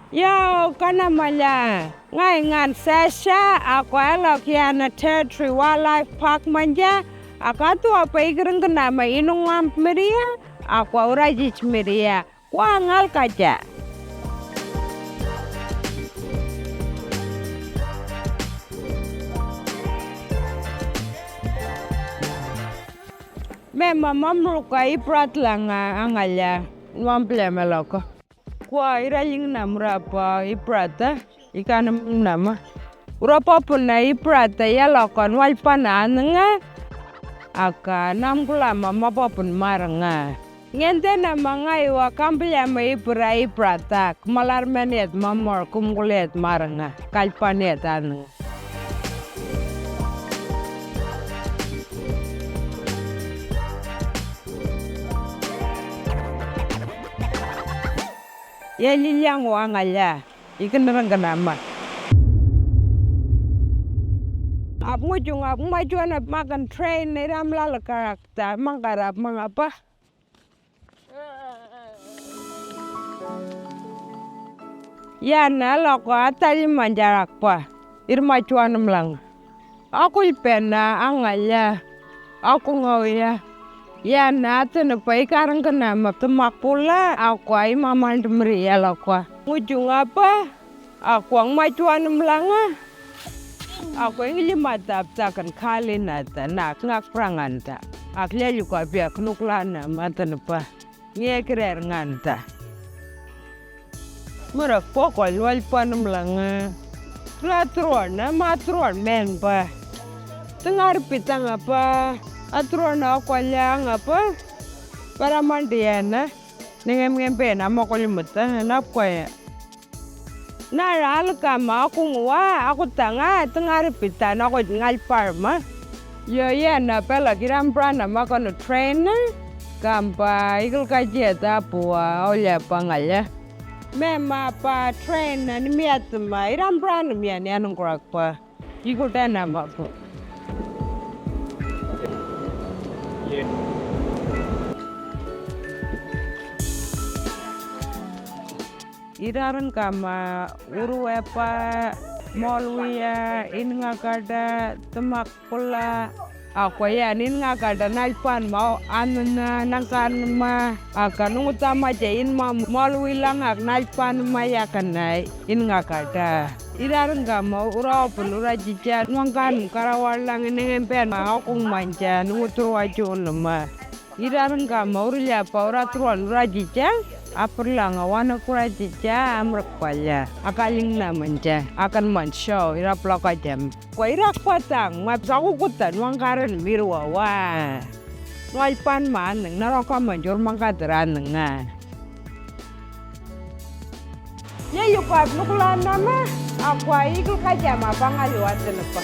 Yawu kanamalya ngay ngan Sasha akwa yelakwa territory wildlife Park-manja aduwaba yikirringkinama yinungungwangba-murriya akwa wurrajija-murriya kwa angalya. Mema mamurukwa yibarada-langwa angalya Nuwambilyama loko. Kwa yirrilyinganama yibarada Yikanuminama. Wurrabuburna yibarada yelakwa nuwalyubarinama aka Amagula mamurukwa. Nama Ngayuwa Kambilyama yibarada kemalarmanet mamor kumgulet maranga kalpanet ananga. Yelakwa angalya yikirringkinama. Ngujung majuan makan train iram lalu karakter mangkarap mangapa. Yarna loko atali manjarakpa irmajuan melang. Aku ipena angalya aku Ngayuwa. Yarna tenepa yikirringkinama temak pula akwa mamurukwa yelakwa. Ngujung apa? Aku majuan melanga. Aku ingin mataptakan kali nata nak pranganta. Aklia juga biak nuklana matenepa yikirringkinama. Merak pokok lualpan melanga. Latruan matruan menpa. Tengar pitang apa? Atruan akwa apa? Para mandiana. Ngempen ama kolimutan napko ya. Ngarrlikaja aku nguwa aku tengar pitan aku ngalparma. Yo na pela kiramprana makan train kampa yirrilyinganama tapua olya pangalya. Mema pa train ni miatma iramprana miani anungkurakpa yikirringkinama po. Yirrilyinganama wurraba molwiya ingakada temak pula akwa ya ingakada nalpan mau anuna nangkarma akan utama jain molwi langak nalpan mayakanai ingakada. Yirrilyinganama wurrajija nuangkan karawalang ngempen aku manja nuwajunama. Yirrilyinganama wurrajija Aperlanga wana wurrajija amurkwaya akalingnamanja akan manshow yirrilyinganama. Kwa yirrilyinganama mapsaku kutan wangkaran mirwawa. Nuwalpan maneng naraka manjur mangkadaranenga. Yayukap nuklanama akwa yikirringkinama pangaluan tenepa.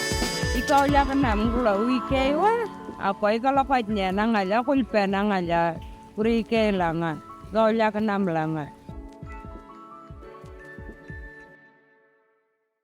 Yikanuminama kula wikewa akwa yikalakajnya nangalya kulpen nangalya wurrikeilanga. Yikanuminama.